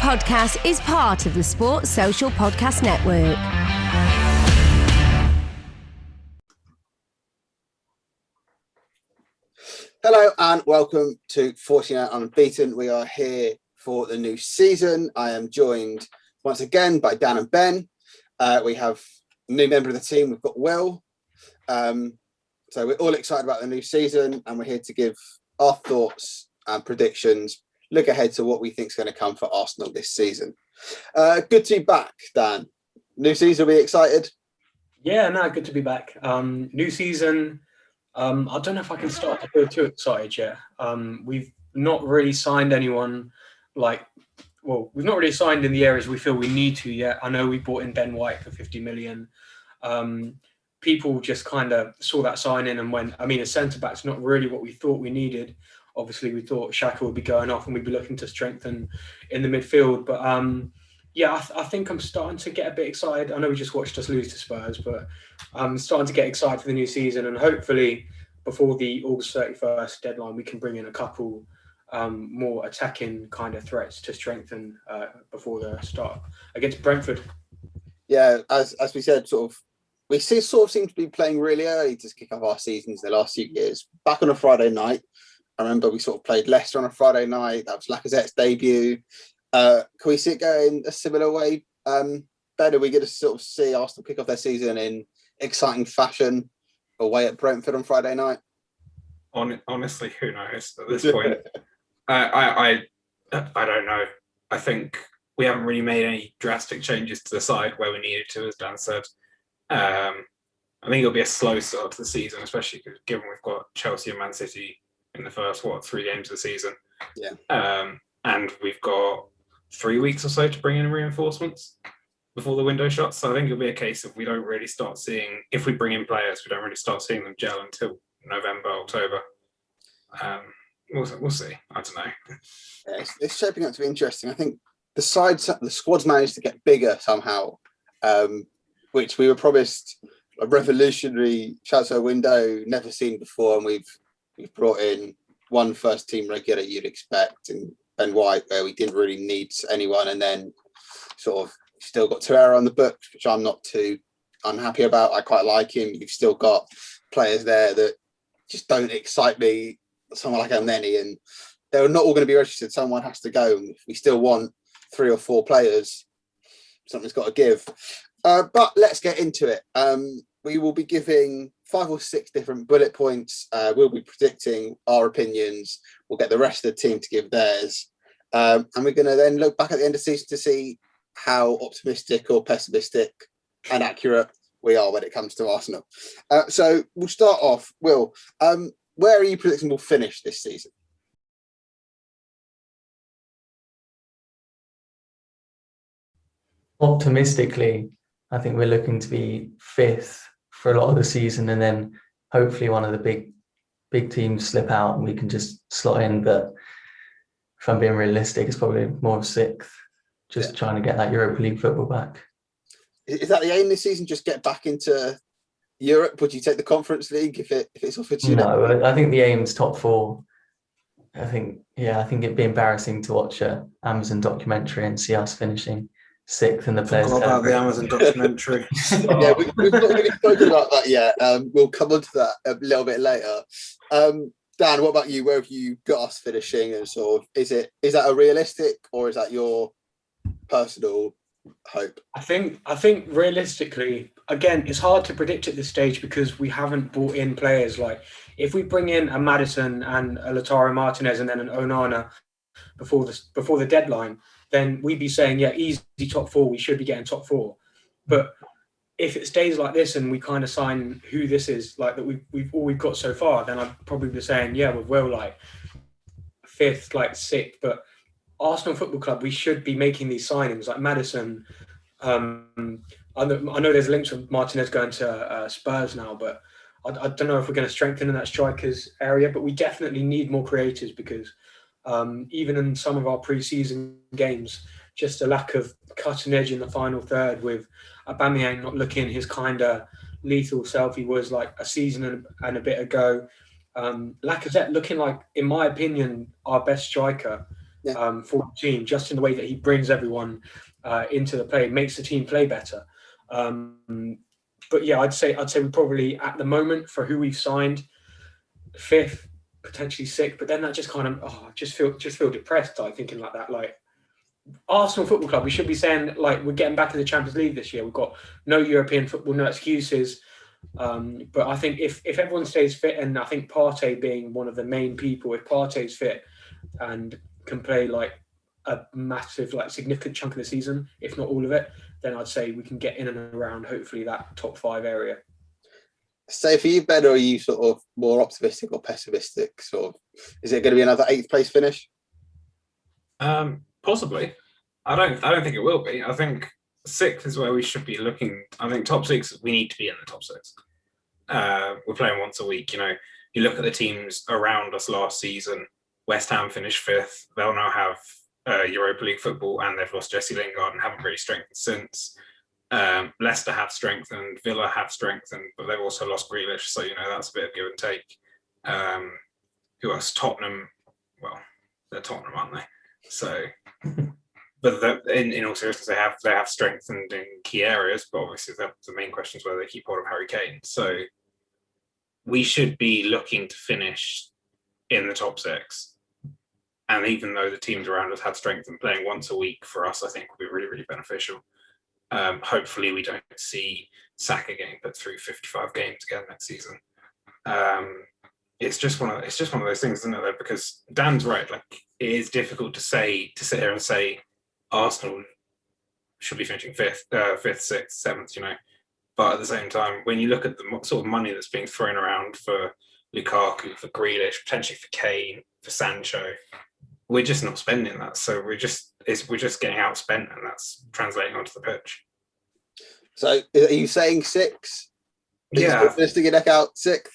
podcast is part of the Sports Social Podcast Network. Hello and welcome to 49 Unbeaten. We are here for the new season. I am joined once again by Dan and Ben. We have a new member of the team. We've got Will. So we're all excited about the new season and we're here to give our thoughts and predictions, look ahead to what we think is going to come for Arsenal this season. Good to be back, Dan. New season, are we excited? Yeah, no, good to be back. New season. I don't know if I can start to feel too excited yet. We've not really signed anyone we've not really signed in the areas we feel we need to yet. I know we bought in Ben White for 50 million. People just kind of saw that sign in and went, a centre-back's not really what we thought we needed. Obviously, we thought Xhaka would be going off and we'd be looking to strengthen in the midfield. But I think I'm starting to get a bit excited. I know we just watched us lose to Spurs, but I'm starting to get excited for the new season. And hopefully, before the August 31st deadline, we can bring in a couple more attacking kind of threats to strengthen before the start against Brentford. Yeah, as we said, we seem to be playing really early to kick off our seasons the last few years. Back on a Friday night, I remember we played Leicester on a Friday night. That was Lacazette's debut. Can we see it going a similar way? Ben, are we going to see Arsenal kick off their season in exciting fashion away at Brentford on Friday night? Honestly, who knows at this point? I don't know. I think we haven't really made any drastic changes to the side where we needed to, as Dan said. I think it'll be a slow start to the season, especially given we've got Chelsea and Man City in the first 3 games of the season. Yeah. And we've got 3 weeks or so to bring in reinforcements before the window shuts. So I think it'll be a case of we don't really start seeing, if we bring in players, we don't really start seeing them gel until November, October. We'll see. I don't know. Yeah, it's shaping up to be interesting. I think the squad's managed to get bigger somehow, which we were promised a revolutionary transfer window never seen before, and we've brought in one first team regular you'd expect, and Ben White, where we didn't really need anyone, and then still got Torreira on the books, which I'm not too unhappy about. I quite like him. You've still got players there that just don't excite me. Someone like El Neni, and they're not all going to be registered. Someone has to go. And if we still want 3 or 4 players, something's got to give. But let's get into it. We will be giving 5 or 6 different bullet points. We'll be predicting our opinions. We'll get the rest of the team to give theirs. And we're going to then look back at the end of the season to see how optimistic or pessimistic and accurate we are when it comes to Arsenal. So we'll start off. Will, where are you predicting we'll finish this season? Optimistically, I think we're looking to be 5th for a lot of the season, and then hopefully one of the big teams slip out and we can just slot in. But if I'm being realistic, it's probably more of 6th, trying to get that Europa League football back. Is that the aim this season? Just get back into Europe? Would you take the Conference League if it's offered to you? No, I think the aim's top 4. I think it'd be embarrassing to watch an Amazon documentary and see us finishing 6th in the players. Forgot about the Amazon documentary. Yeah, we've not really spoken about that yet. We'll come on to that a little bit later. Dan, what about you? Where have you got us finishing? And is that a realistic, or is that your personal hope? I think realistically, again, it's hard to predict at this stage because we haven't brought in players. Like, if we bring in a Maddison and a Lautaro Martinez and then an Onana before the deadline, then we'd be saying, yeah, easy top 4. We should be getting top 4. But if it stays like this and we kind of sign who this is, like that we've got so far, then I'd probably be saying, yeah, we're well 5th, 6th. But Arsenal Football Club, we should be making these signings like Maddison. I know there's links with Martinez going to Spurs now, but I don't know if we're going to strengthen in that strikers area. But we definitely need more creators because even in some of our pre-season games, just a lack of cutting edge in the final third, with Aubameyang not looking his kind of lethal self he was like a season and a bit ago. Lacazette looking like, in my opinion, our best striker. for the team, just in the way that he brings everyone into the play, makes the team play better. But yeah, I'd say we probably at the moment for who we've signed, 5th, potentially 6th. But then that just kind of just feel depressed. Like thinking like that. Like Arsenal Football Club, we should be saying like we're getting back in the Champions League this year. We've got no European football, no excuses. But I think if everyone stays fit, and I think Partey being one of the main people, if Partey's fit and can play like a massive, like significant chunk of the season, if not all of it, then I'd say we can get in and around hopefully that top 5 area. So for you, Ben, or are you sort of more optimistic or pessimistic? Sort of, is it going to be another 8th place finish? Possibly. I don't think it will be. I think 6th is where we should be looking. I think top 6, we need to be in the top 6. We're playing once a week. You know, you look at the teams around us last season. West Ham finished 5th. They'll now have Europa League football, and they've lost Jesse Lingard and haven't really strengthened since. Leicester have strengthened, Villa have strengthened, but they've also lost Grealish, so you know that's a bit of give and take. Who else? Tottenham. Well, they're Tottenham, aren't they? So, but in all seriousness, they have strengthened in key areas, but obviously the main question is whether they keep hold of Harry Kane. So we should be looking to finish in the top 6. And even though the teams around us have strength and playing once a week, for us, I think will be really, really beneficial. Hopefully we don't see Saka getting put through 55 games again next season. It's just one of those things, isn't it? Though, because Dan's right. Like it is difficult to sit here and say Arsenal should be finishing 5th, 6th, 7th. You know, but at the same time, when you look at the sort of money that's being thrown around for Lukaku, for Grealish, potentially for Kane, for Sancho, we're just not spending that. So we're just getting outspent, and that's translating onto the pitch. So are you saying 6? Yeah. Just to get back out 6th?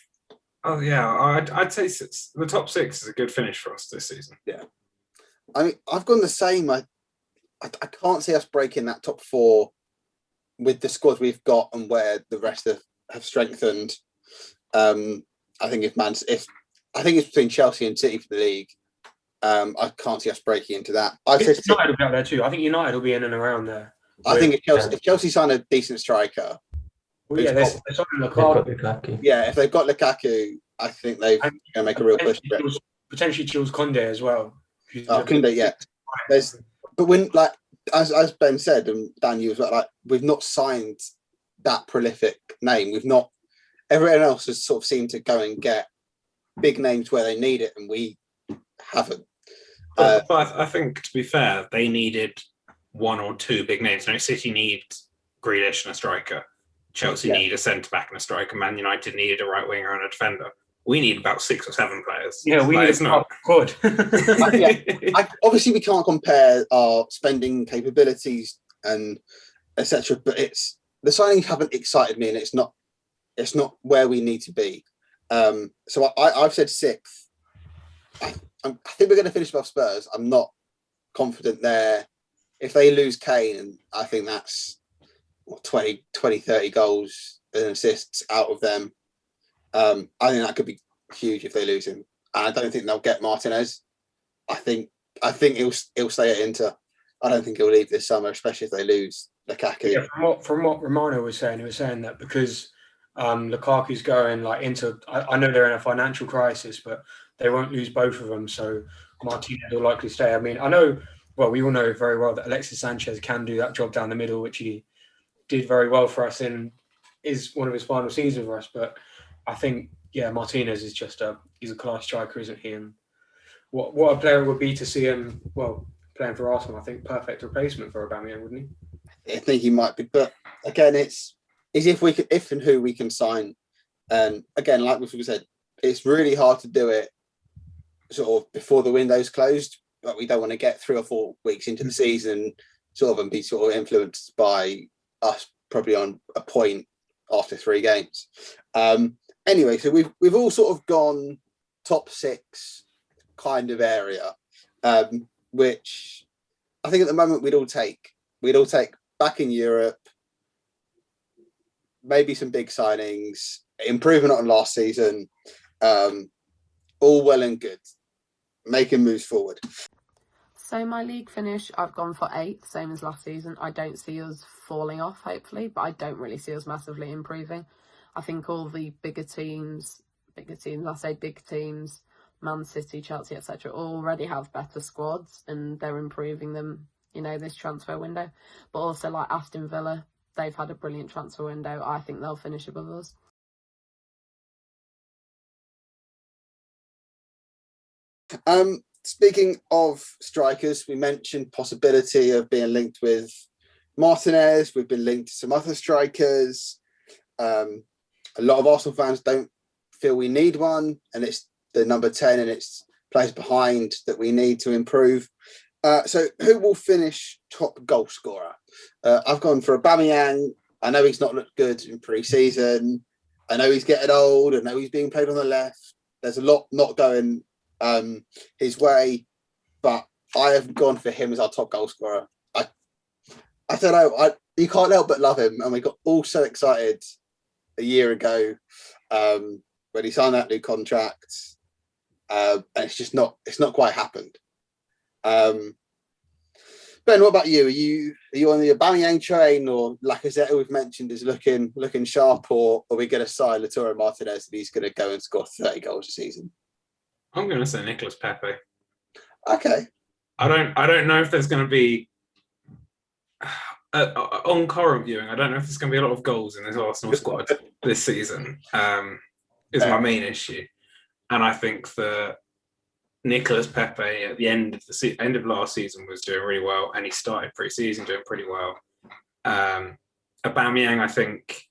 Oh yeah, I'd say 6. The top 6 is a good finish for us this season. Yeah. I mean, I've gone the same. I can't see us breaking that top 4 with the squad we've got and where the rest have strengthened. I think it's between Chelsea and City for the league. I can't see us breaking into that. United will be out there too. I think United will be in and around there. I think if Chelsea sign a decent striker, they're signing Lukaku. Yeah, if they've got Lukaku, I think they're going to make a real push. Potentially Jules Koundé as well. Koundé, yeah. But when, like, as Ben said, and Dan, you as well, like, we've not signed that prolific name. We've not. Everyone else has sort of seemed to go and get big names where they need it, and we haven't. But I think, to be fair, they needed 1 or 2 big names. No, City need Grealish and a striker. Chelsea need a centre-back and a striker. Man United needed a right winger and a defender. We need about 6 or 7 players. Yeah, we need it's not good. Obviously, we can't compare our spending capabilities and etc. But the signings haven't excited me, and it's not where we need to be. So I've said 6th. I think we're going to finish above Spurs. I'm not confident there. If they lose Kane, I think that's 20, 30 goals and assists out of them. I think that could be huge if they lose him. And I don't think they'll get Martinez. I think he'll stay at Inter. I don't think he'll leave this summer, especially if they lose Lukaku. Yeah, from what Romano was saying, he was saying that because Lukaku's going like into, I know they're in a financial crisis, but they won't lose both of them. So Martinez will likely stay. I mean, we all know very well that Alexis Sanchez can do that job down the middle, which he did very well for us is one of his final seasons for us. But I think, Martinez is he's a class striker, isn't he? And what a player it would be to see him, playing for Arsenal. I think perfect replacement for Aubameyang, wouldn't he? I think he might be. But again, it's if and who we can sign. And again, like we said, it's really hard to do it sort of before the window's closed, but we don't want to get 3 or 4 weeks into the season and be sort of influenced by us probably on a point after 3 games. Anyway, so we've all sort of gone top 6 kind of area, which I think at the moment we'd all take back in Europe, maybe some big signings, improvement on last season, all well and good, making moves forward. So my league finish, I've gone for 8th, same as last season. I don't see us falling off, hopefully, but I don't really see us massively improving. I think all the big teams, I say big teams, Man City, Chelsea, etc., already have better squads and they're improving them, this transfer window. But also like Aston Villa, they've had a brilliant transfer window. I think they'll finish above us. Speaking of strikers, we mentioned possibility of being linked with Martinez. We've been linked to some other strikers. A lot of Arsenal fans don't feel we need one, and it's the number 10 and it's players behind that we need to improve. So who will finish top goal scorer? I've gone for Aubameyang. I know he's not looked good in pre-season. I know he's getting old. I know he's being played on the left. There's a lot not going his way, but I have gone for him as our top goal scorer. I don't know. You can't help but love him, and we got all so excited a year ago when he signed that new contract, and it's not quite happened. Ben, what about you? Are you on the Aubameyang train, or Lacazette, who we've mentioned, is looking sharp, or are we going to sign Lautaro Martinez and he's going to go and score 30 goals a season? I'm going to say Nicolas Pepe. Okay. I don't know if there's going to be on current viewing. I don't know if there's going to be a lot of goals in this Arsenal squad this season. Is my main issue, and I think that Nicolas Pepe at the end of last season was doing really well, and he started pre-season doing pretty well. Aubameyang, I think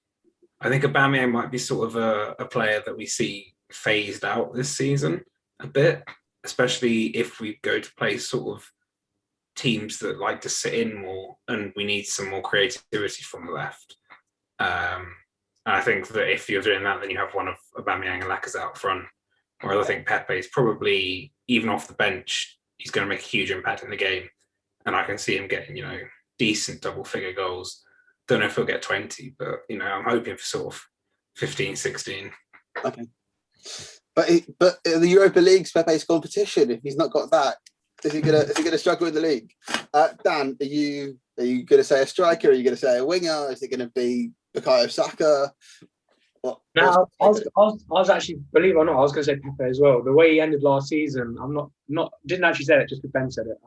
Aubameyang might be sort of a player that we see phased out this season a bit, especially if we go to play sort of teams that like to sit in more, and we need some more creativity from the left. And I think that if you're doing that, then you have one of Aubameyang and Lacazette out front. Whereas I think Pepe is probably, even off the bench, he's going to make a huge impact in the game. And I can see him getting, decent double-figure goals. Don't know if he'll get 20, but, I'm hoping for sort of 15, 16. Okay. But the Europa League's Pepe's competition. If he's not got that, is he gonna struggle in the league? Dan, are you gonna say a striker? Are you gonna say a winger? Is it gonna be Bukayo Saka? No, I was actually, believe it or not, I was going to say Pepe as well. The way he ended last season, didn't actually say it just because Ben said it.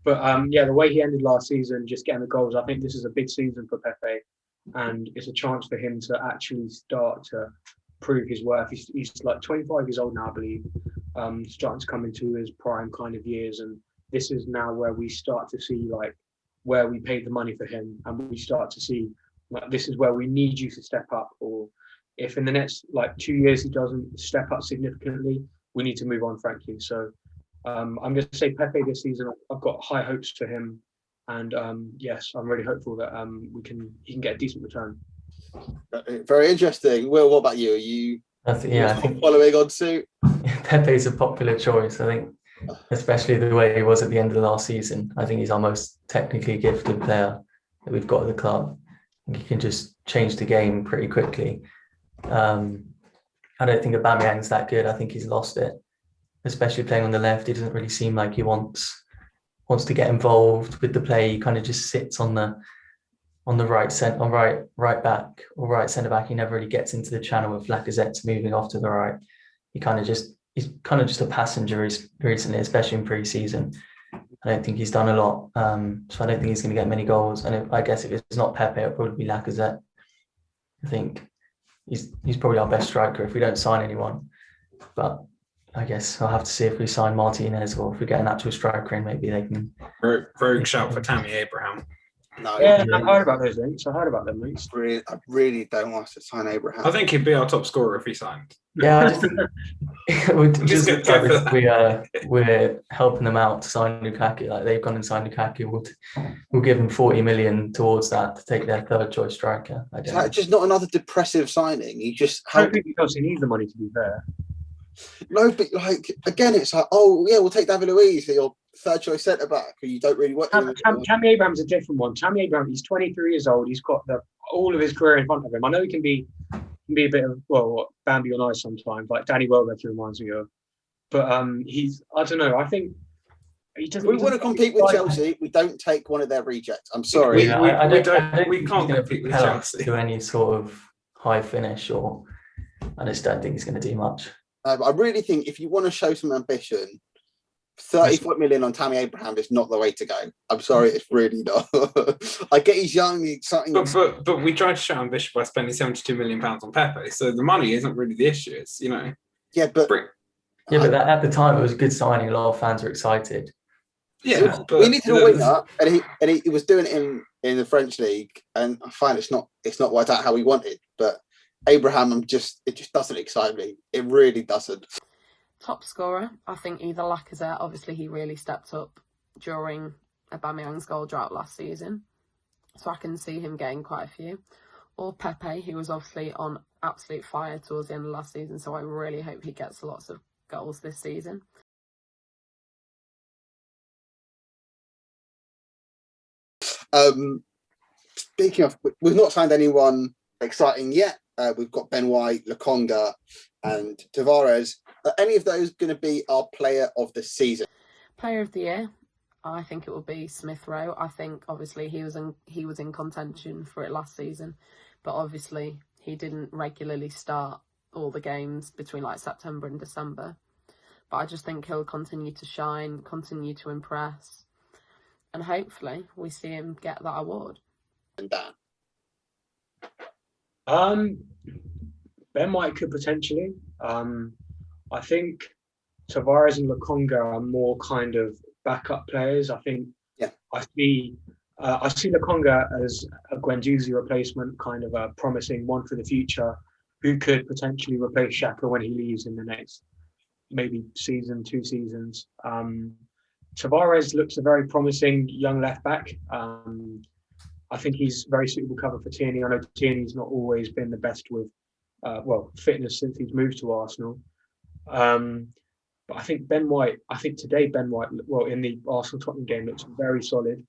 The way he ended last season, just getting the goals, I think this is a big season for Pepe, and it's a chance for him to actually start to prove his worth. He's like 25 years old now, I believe, starting to come into his prime kind of years, and this is now where we start to see like where we paid the money for him, and we start to see like this is where we need you to step up, or if in the next 2 years he doesn't step up significantly, we need to move on, frankly. So I'm going to say Pepe this season. I've got high hopes for him, and yes, I'm really hopeful that he can get a decent return. Very interesting. Will, what about you? I think following on suit. Pepe's a popular choice. I think, especially the way he was at the end of the last season. I think he's our most technically gifted player that we've got at the club. He can just change the game pretty quickly. I don't think Aubameyang's that good. I think he's lost it, especially playing on the left. He doesn't really seem like he wants to get involved with the play. He kind of just sits on the right back or right centre back. He never really gets into the channel with Lacazette's moving off to the right. He's kind of just a passenger recently, especially in pre-season. I don't think he's done a lot, so I don't think he's going to get many goals. And I guess if it's not Pepe, it'll probably be Lacazette. I think he's probably our best striker if we don't sign anyone. But I guess I'll have to see if we sign Martinez or if we get an actual striker in, maybe they can. Rogue shout for Tammy Abraham. No, yeah, I've heard about those links. I heard about them links. I really don't want us to sign Abraham. I think he'd be our top scorer if he signed. Yeah, I just think we're helping them out to sign Lukaku. Like they've gone and signed Lukaku. We'll give them 40 million towards that to take their third choice striker. Is that just not another depressive signing? You just I don't think because he needs the money, to be fair. No, but again, it's like, oh yeah, we'll take David Luiz, your third choice centre back, who you don't really want. Tammy Abraham's a different one. Tammy Abraham, he's 23 years old. He's got all of his career in front of him. I know he can be a bit of Bambi on ice sometimes, like Danny Welbeck reminds me of. But I don't know. I think If we want to compete with Chelsea, we don't take one of their rejects. I'm sorry. We can't he's gonna compete with propel Chelsea. to any sort of high finish, or I just don't think he's going to do much. But I really think if you want to show some ambition, 34 million on Tammy Abraham is not the way to go. I'm sorry, it's really not. I get he's young, he's something. But we tried to show ambition by spending £72 million on Pepe, so the money isn't really the issue. It's, you know. Yeah, but at the time it was a good signing. A lot of fans were excited. Yeah, but we needed a winger, and he was doing it in the French league, and I find it's not worked out how we wanted. But Abraham, it just doesn't excite me. It really doesn't. Top scorer, I think either Lacazette, obviously he really stepped up during Aubameyang's goal drought last season, so I can see him getting quite a few. Or Pepe, who was obviously on absolute fire towards the end of last season, so I really hope he gets lots of goals this season. Speaking of, we've not signed anyone exciting yet. We've got Ben White, Lokonga, and Tavares. Are any of those going to be our player of the season? Player of the year, I think it will be Smith Rowe. I think obviously he was in contention for it last season, but obviously he didn't regularly start all the games between like September and December. But I just think he'll continue to shine, continue to impress, and hopefully we see him get that award. And Dan. Ben White could potentially. I think Tavares and Lokonga are more kind of backup players. I think I see Lokonga as a Guendouzi replacement, kind of a promising one for the future, who could potentially replace Xhaka when he leaves in the next maybe season, 2 seasons. Tavares looks a very promising young left back. I think he's very suitable cover for Tierney. I know Tierney's not always been the best with fitness since he's moved to Arsenal. But I think Ben White, today Ben White, in the Arsenal-Tottenham game, looks very solid.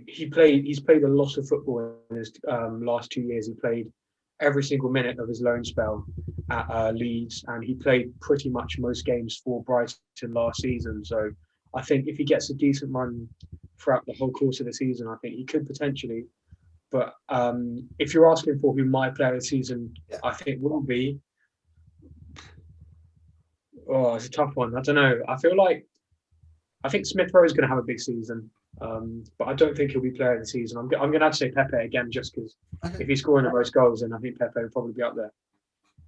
He's played a lot of football in his last 2 years. He played every single minute of his loan spell at Leeds, and he played pretty much most games for Brighton last season. So I think if he gets a decent run throughout the whole course of the season, I think he could potentially. But if you're asking for who my player of the season, I think will be, it's a tough one. I don't know. I think Smith Rowe is going to have a big season, but I don't think he'll be player of the season. I'm going to have to say Pepe again, just because if he's scoring the most goals, then I think Pepe will probably be up there.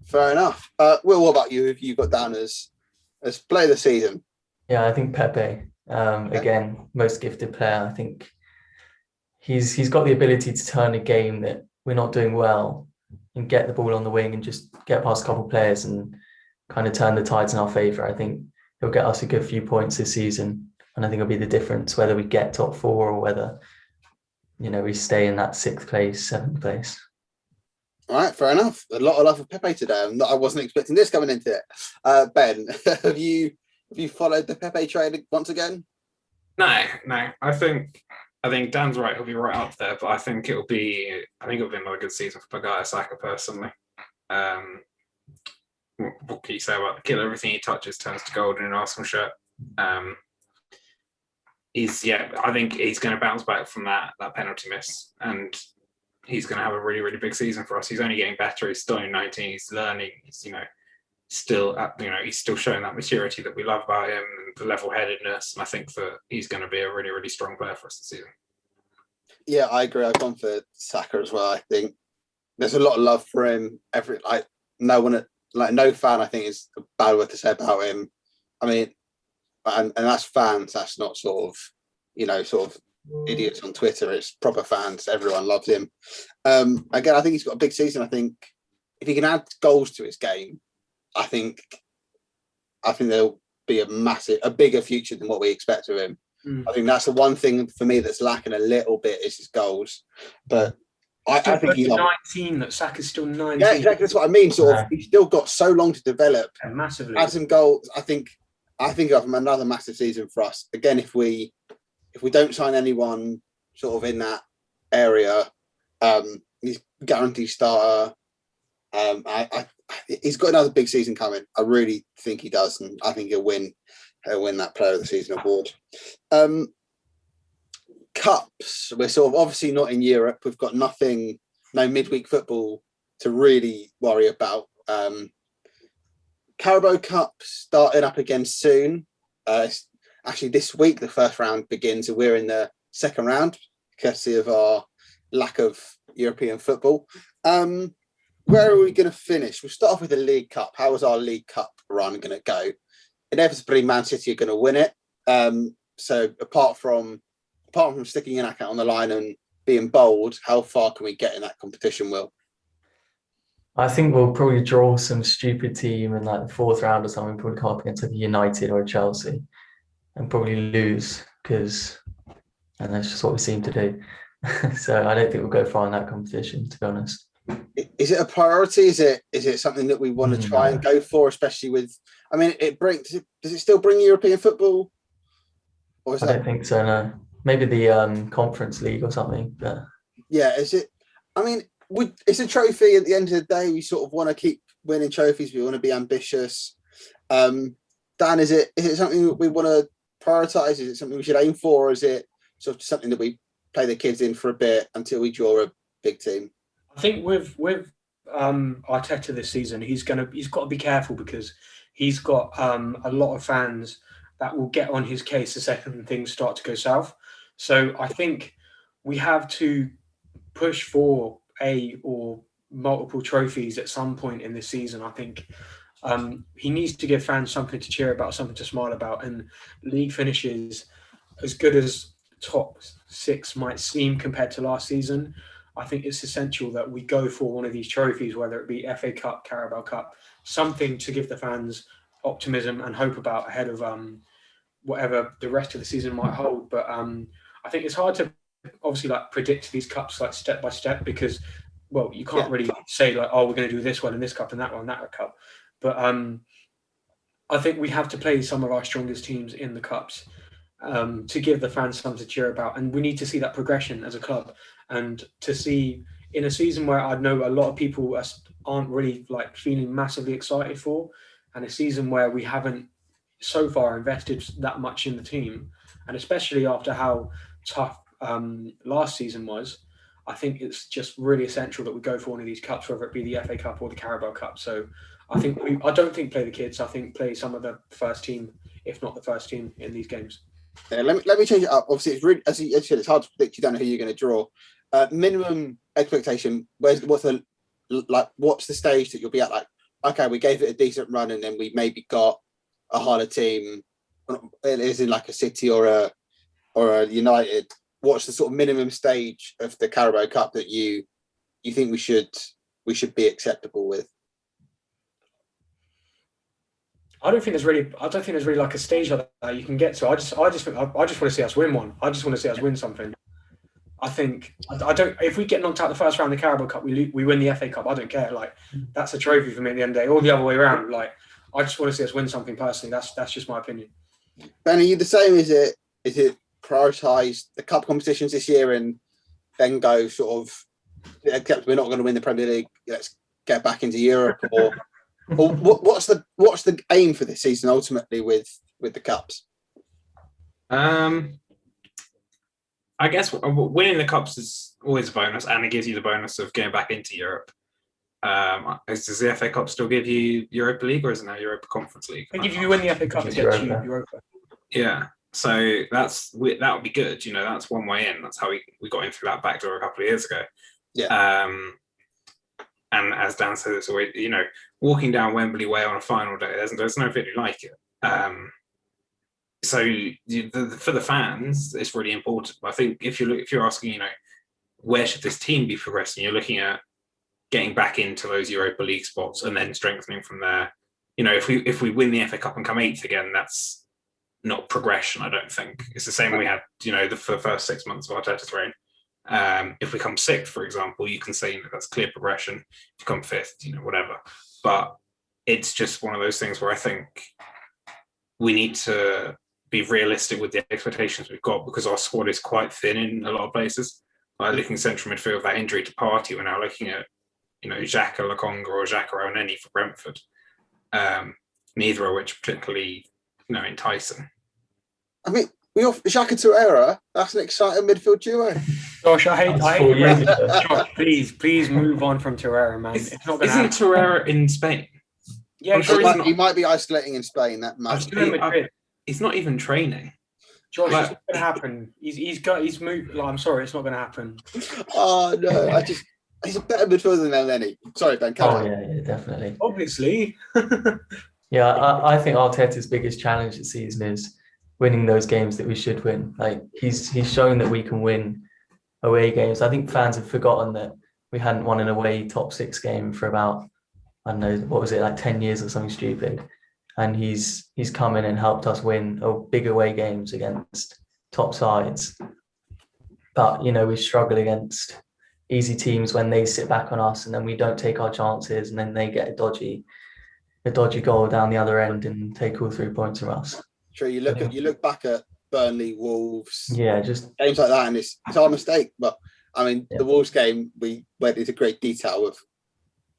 Fair enough. Will, what about you? If you got down as player of the season? Yeah, I think Pepe. Again, most gifted player. I think he's got the ability to turn a game that we're not doing well and get the ball on the wing and just get past a couple of players and kind of turn the tides in our favour. I think he'll get us a good few points this season, and I think it'll be the difference whether we get top 4 or whether, we stay in that 6th place, 7th place. All right, fair enough. A lot of love for Pepe today. I wasn't expecting this coming into it. Ben, have you followed the Pepe trade once again? No. I think Dan's right. He'll be right up there, but I think it'll be another good season for Bukayo Saka personally. What can you say about the killer? Everything he touches turns to gold in an Arsenal shirt. I think he's going to bounce back from that penalty miss, and he's going to have a really, really big season for us. He's only getting better. He's still in 19. He's learning. He's he's still showing that maturity that we love about him and the level-headedness. And I think that he's going to be a really, really strong player for us this season. Yeah, I agree. I've gone for Saka as well. I think there's a lot of love for him. No fan, I think, is a bad word to say about him. I mean, and that's fans. That's not sort of idiots on Twitter. It's proper fans. Everyone loves him. Again, I think he's got a big season. I think if he can add goals to his game, I think there'll be a bigger future than what we expect of him. I think that's the one thing for me that's lacking a little bit is his goals. But I think he's 19. That Saka's still 19. Yeah, exactly. That's what I mean. He's still got so long to develop. Massively. Add some goals. I think of him another massive season for us. Again, if we don't sign anyone sort of in that area, he's guaranteed starter. he's got another big season coming. I really think he does, and I think he'll win that Player of the Season award. Cups, we're sort of obviously not in Europe. We've got no midweek football to really worry about. Carabao Cup starting up again soon. Actually, this week the first round begins, and we're in the second round, courtesy of our lack of European football. Where are we going to finish? We'll start off with the League Cup. How is our League Cup run going to go? Inevitably, Man City are going to win it. So apart from sticking your neck out on the line and being bold, how far can we get in that competition, Will? I think we'll probably draw some stupid team in like the fourth round or something, probably come up against like a United or a Chelsea and probably lose and that's just what we seem to do. So I don't think we'll go far in that competition, to be honest. Is it a priority? Is it something that we want to try and go for, especially with, I mean, does it still bring European football? Or I don't think so, no. Maybe the Conference League or something. But... Yeah, is it, I mean, it's a trophy at the end of the day. We sort of want to keep winning trophies. We want to be ambitious. Dan, is it something that we want to prioritise? Is it something we should aim for? Or is it sort of something that we play the kids in for a bit until we draw a big team? I think with Arteta this season, he's got to be careful because he's got a lot of fans that will get on his case the second things start to go south. So I think we have to push for or multiple trophies at some point in this season. I think he needs to give fans something to cheer about, something to smile about, and league finishes, as good as top 6 might seem compared to last season, I think it's essential that we go for one of these trophies, whether it be FA Cup, Carabao Cup, something to give the fans optimism and hope about ahead of whatever the rest of the season might hold. But I think it's hard to obviously like predict these cups like step by step because, well, you can't really say like, oh, we're going to do this one in this cup and that one, that cup. But I think we have to play some of our strongest teams in the cups to give the fans something to cheer about. And we need to see that progression as a club, and to see in a season where I know a lot of people aren't really like feeling massively excited for, and a season where we haven't so far invested that much in the team, and especially after how tough last season was, I think it's just really essential that we go for one of these cups, whether it be the FA Cup or the Carabao Cup. So I don't think play the kids. I think play some of the first team, if not the first team, in these games. Yeah, let me change it up. Obviously, it's really, as you said, it's hard to predict. You don't know who you're going to draw. Minimum expectation. What's the stage that you'll be at? Like, okay, we gave it a decent run, and then we maybe got a harder team. It is in like a City or a United. What's the sort of minimum stage of the Carabao Cup that you think we should be acceptable with? I don't think there's really like a stage like that you can get to. I just want to see us win one. I just want to see us win something. I think I don't. If we get knocked out the first round of the Carabao Cup, we win the FA Cup. I don't care. Like, that's a trophy for me at the end of the day. Or the other way around. Like, I just want to see us win something personally. That's just my opinion. Ben, are you the same? Is it prioritise the cup competitions this year and then go sort of, except we're not going to win the Premier League, let's get back into Europe, or what's the aim for this season ultimately with the cups? I guess winning the cups is always a bonus, and it gives you the bonus of getting back into Europe. Does the FA Cup still give you Europa League, or is it now Europa Conference League? I think if you win the FA Cup, it gets you Europa. Yeah, so that would be good. You know, that's one way in. That's how we got in through that back door a couple of years ago. Yeah. And as Dan said, it's always, you know, walking down Wembley Way on a final day, there's no feeling like it. So for the fans, it's really important. I think if you're asking, you know, where should this team be progressing, you're looking at getting back into those Europa League spots and then strengthening from there. You know, if we win the FA Cup and come 8th again, that's not progression. I don't think it's the same we had, you know, for the first 6 months of Arteta's reign. If we come 6th, for example, you can say, you know, that's clear progression. If you come 5th, you know, whatever. But it's just one of those things where I think we need to be realistic with the expectations we've got, because our squad is quite thin in a lot of places. Like looking central midfield, that injury to Partey, we're now looking at Xhaka Lokonga or Xhaka Elneny for Brentford. Neither of which particularly, enticing. I mean, we off Xhaka Torreira. That's an exciting midfield duo. Josh, I hate That's 4 years ago. Josh, please move on from Torreira, man. It's not going to Isn't Torreira in Spain? Yeah, I'm sure he might be isolating in Spain. That might. He's not even training. Josh, it's not going to happen. He's moved. I'm sorry, it's not going to happen. Oh no! He's a better midfielder than Elneny. Sorry, Ben. Yeah, definitely. Obviously. Yeah, I think Arteta's biggest challenge this season is winning those games that we should win. Like he's shown that we can win away games. I think fans have forgotten that we hadn't won an away top 6 game for about, I don't know, what was it, like 10 years or something stupid. And he's come in and helped us win big away games against top sides. But, we struggle against easy teams when they sit back on us and then we don't take our chances and then they get a dodgy goal down the other end and take all 3 points from us. True. You look back at Burnley, Wolves, just games like that, and it's our mistake. But I mean, the Wolves game, we went into great detail with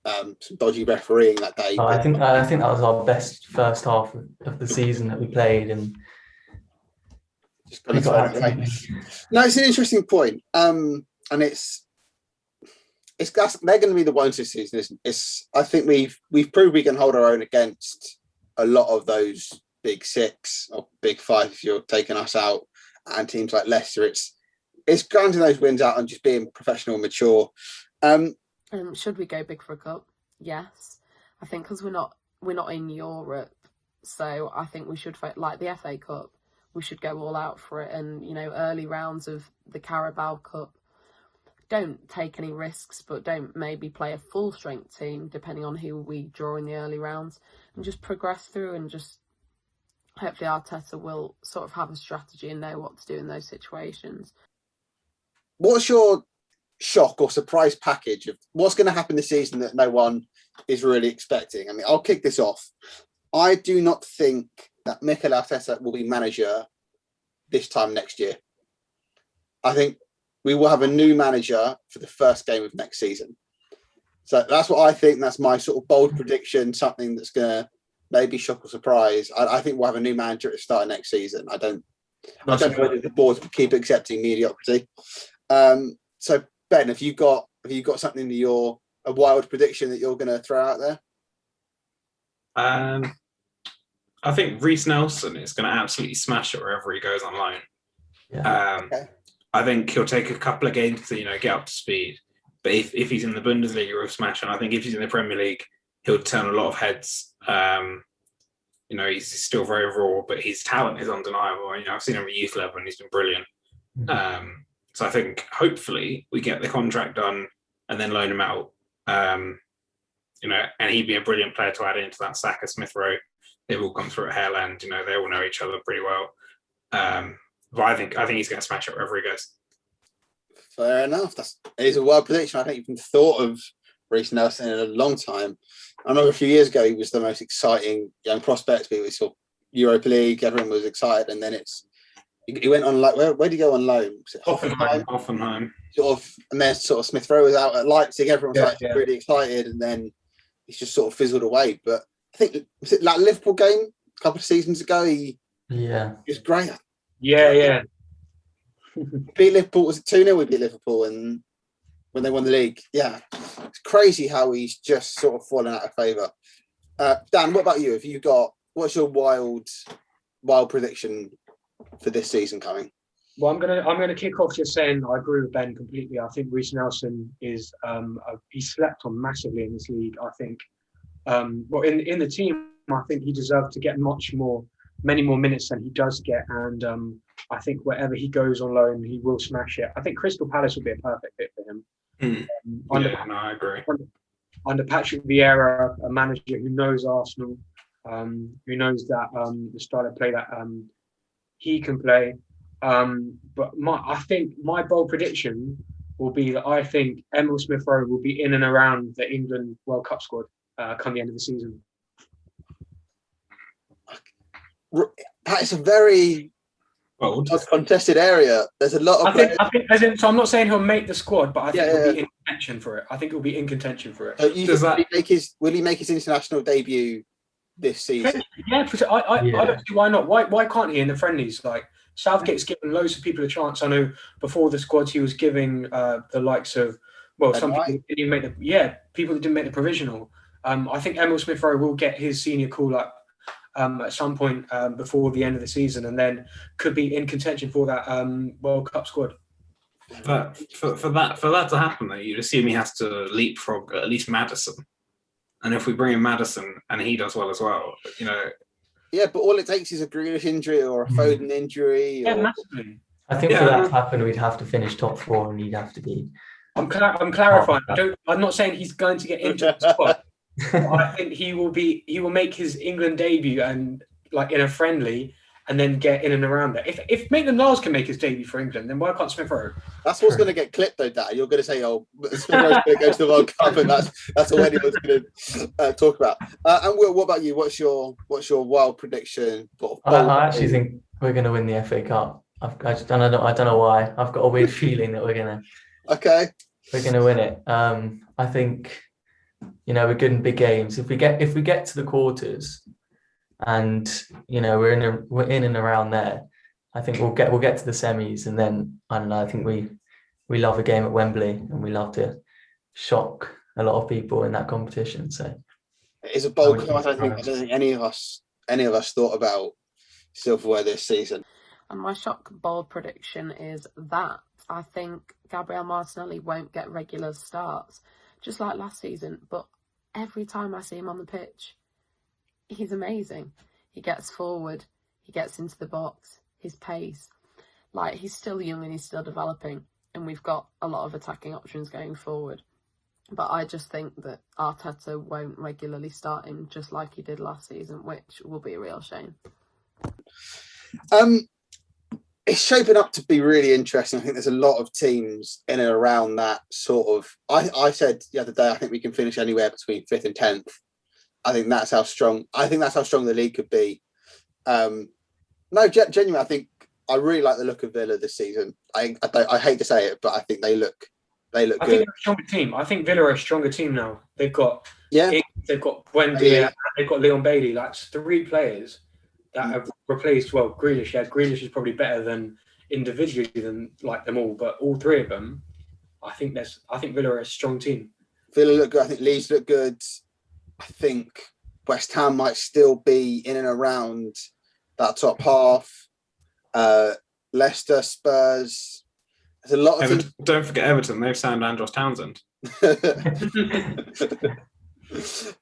some dodgy refereeing that day. I think that was our best first half of the season that we played, and just going to turn it away. No, it's an interesting point, and they're going to be the ones this season. I think we've proved we can hold our own against a lot of those big 6 or big 5 if you're taking us out, and teams like Leicester. It's grinding those wins out and just being professional and mature. Should we go big for a cup? Yes, I think because we're not in Europe, so I think we should like the FA Cup. We should go all out for it, and early rounds of the Carabao Cup. Don't take any risks, but don't maybe play a full strength team depending on who we draw in the early rounds, and just progress through and just. Hopefully Arteta will sort of have a strategy and know what to do in those situations. What's your shock or surprise package of what's going to happen this season that no one is really expecting? I mean, I'll kick this off. I do not think that Mikel Arteta will be manager this time next year. I think we will have a new manager for the first game of next season. So that's what I think. That's my sort of bold prediction, something that's going to maybe shock or surprise. I think we'll have a new manager at the start of next season. I don't know whether the board will keep accepting mediocrity. So Ben, have you got something that a wild prediction that you're going to throw out there? I think Reece Nelson is going to absolutely smash it wherever he goes on loan. yeah. Okay. I think he'll take a couple of games to get up to speed. But if he's in the Bundesliga, he'll smash it. And I think if he's in the Premier League, he'll turn a lot of heads. He's still very raw, but his talent is undeniable. I've seen him at youth level and he's been brilliant. So I think hopefully we get the contract done and then loan him out. And he'd be a brilliant player to add into that Saka Smith Rowe. They've all come through at Hareland. They all know each other pretty well. But I think he's going to smash it wherever he goes. Fair enough. It is a wild prediction. I haven't even thought of Reece Nelson in a long time. I remember a few years ago he was the most exciting young prospect. We saw Europa League, everyone was excited, and then he went on like where did he go on loan? Was it Hoffenheim. Sort of, and then sort of Smith Rowe was out at Leipzig. Everyone was really excited, and then he's just sort of fizzled away. But I think was it that Liverpool game a couple of seasons ago? He was great. Yeah. Beat Liverpool. Was it 2-0? We beat Liverpool, and when they won the league, it's crazy how he's just sort of fallen out of favour. Dan, what about you? What's your wild prediction for this season coming? Well, I'm gonna kick off just saying I agree with Ben completely. I think Reece Nelson is he slept on massively in this league. I think in the team, I think he deserved to get many more minutes than he does get, and I think wherever he goes on loan, he will smash it. I think Crystal Palace would be a perfect fit for him. I agree. Under Patrick Vieira, a manager who knows Arsenal, who knows that the style of play that he can play. But I think my bold prediction will be that I think Emil Smith Rowe will be in and around the England World Cup squad come the end of the season. That is a very Bold. contested area. There's a lot of players. I think as in, so I'm not saying he'll make the squad, but I think he'll Yeah. be in contention for it. I think he'll be in contention for it. So you think will he make his international debut this season? Yeah, because I don't see why not. Why can't he in the friendlies? Like Southgate's given loads of people a chance. I know before the squads he was giving the likes of some people didn't even make people that didn't make the provisional. I think Emil Smith Rowe will get his senior call up at some point before the end of the season, and then could be in contention for that World Cup squad. But for that to happen, though, you'd assume he has to leapfrog at least Maddison. And if we bring in Maddison and he does well as well, Yeah, but all it takes is a Grealish injury or a Foden injury. Yeah, massively. I think for that to happen, we'd have to finish top 4, and he'd have to be. I'm clarifying. I'm not saying he's going to get into the squad. I think he will make his England debut and like in a friendly, and then get in and around there. If Maitland-Niles can make his debut for England, then why can't Smith Rowe? That's what's going to get clipped, though, Dad. You're going to say, "Oh, Smith Rowe's going to go to the World Cup," and that's all anyone's going to talk about. And Will, what about you? What's your wild prediction? I actually think we're going to win the FA Cup. I don't know why. I've got a weird feeling that we're going to win it. I think we're good in big games. If we get to the quarters, and we're in and around there, I think we'll get to the semis, and then I don't know. I think we love a game at Wembley, and we love to shock a lot of people in that competition. So it is a bold class. I don't think any of us thought about silverware this season. And my shock bold prediction is that I think Gabriel Martinelli won't get regular starts, just like last season. But every time I see him on the pitch, he's amazing. He gets forward, he gets into the box, his pace. Like, he's still young and he's still developing, and we've got a lot of attacking options going forward. But I just think that Arteta won't regularly start him just like he did last season, which will be a real shame. It's shaping up to be really interesting. I think there's a lot of teams in and around that sort of. I said the other day I think we can finish anywhere between 5th and 10th. I think that's how strong the league could be. Genuinely, I think I really like the look of Villa this season. I hate to say it, but I think they look good. I think they're a stronger team. I think Villa are a stronger team now. They've got they've got Wendy, they've got Leon Bailey. That's 3 players that have replaced Grealish. Yeah, Grealish is probably better than individually than like them all, but all 3 of them, I think Villa are a strong team. Villa look good. I think Leeds look good. I think West Ham might still be in and around that top half. Leicester, Spurs. There's a lot of don't forget Everton. They've signed Andros Townsend.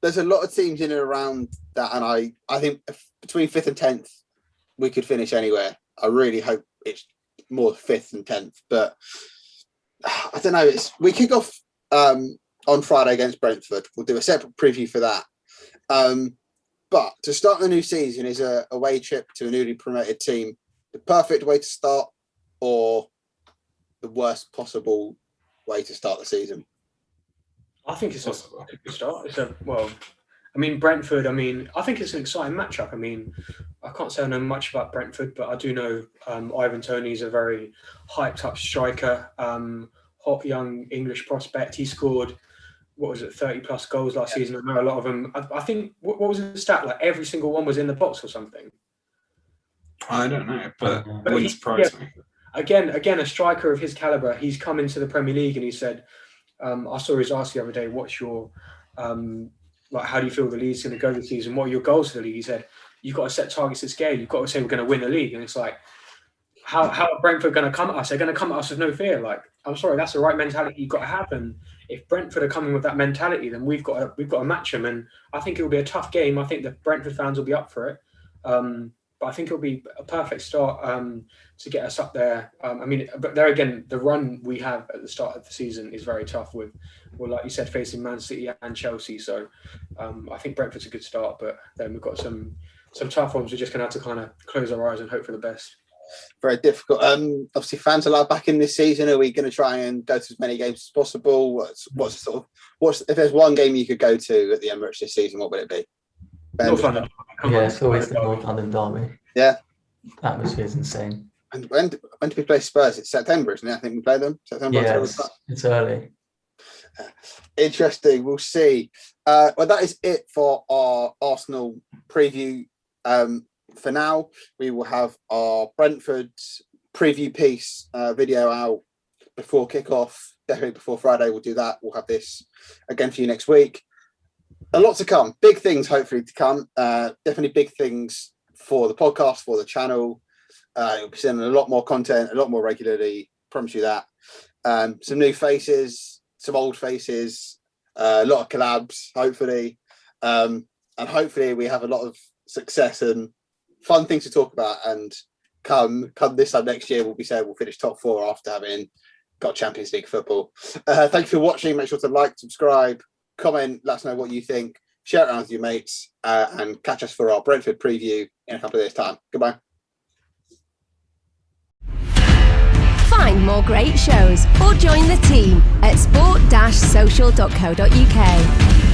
There's a lot of teams in and around that, and I think between 5th and 10th we could finish anywhere. I really hope it's more 5th and 10th, but I don't know. We kick off on Friday against Brentford. We'll do a separate preview for that. But to start the new season is a away trip to a newly promoted team. The perfect way to start, or the worst possible way to start the season? I think it's a good start. Brentford, I think it's an exciting matchup. I can't say I know much about Brentford, but I do know Ivan Toney's a very hyped up striker, hot young English prospect. He scored, 30 plus goals last season. I know a lot of them. I think, what was the stat? Like every single one was in the box or something. I don't know, but it wouldn't surprise me. Again, a striker of his caliber, he's come into the Premier League and he said, I saw his ask the other day, what's your, how do you feel the league's going to go this season? What are your goals for the league? He said, you've got to set targets at scale. You've got to say we're going to win the league. And it's like, how are Brentford going to come at us? They're going to come at us with no fear. Like, I'm sorry, that's the right mentality you've got to have. And if Brentford are coming with that mentality, then we've got to match them. And I think it'll be a tough game. I think the Brentford fans will be up for it. But I think it'll be a perfect start to get us up there. But there again, the run we have at the start of the season is very tough with, like you said, facing Man City and Chelsea. So I think Brentford's a good start, but then we've got some tough ones. We're just going to have to kind of close our eyes and hope for the best. Very difficult. Obviously, fans are allowed back in this season. Are we going to try and go to as many games as possible? What's if there's one game you could go to at the Emirates this season? What would it be? North London. It's always the North London derby. Yeah, atmosphere is insane. And when do we play Spurs? It's September, isn't it? I think we play them September. Yeah, October. it's early. Interesting. We'll see. Well, that is it for our Arsenal preview. For now, we will have our Brentford preview piece video out before kickoff. Definitely before Friday, we'll do that. We'll have this again for you next week. A lot to come. Big things, hopefully, to come. Definitely big things for the podcast, for the channel. You'll be seeing a lot more content, a lot more regularly. Promise you that. Some new faces, some old faces, a lot of collabs, hopefully. And hopefully we have a lot of success and fun things to talk about. And come this time next year, we'll be saying we'll finish top 4 after having got Champions League football. Thank you for watching. Make sure to like, subscribe, comment, let us know what you think. Share it around with your mates and catch us for our Brentford preview in a couple of days' time. Goodbye. Find more great shows or join the team at sport-social.co.uk.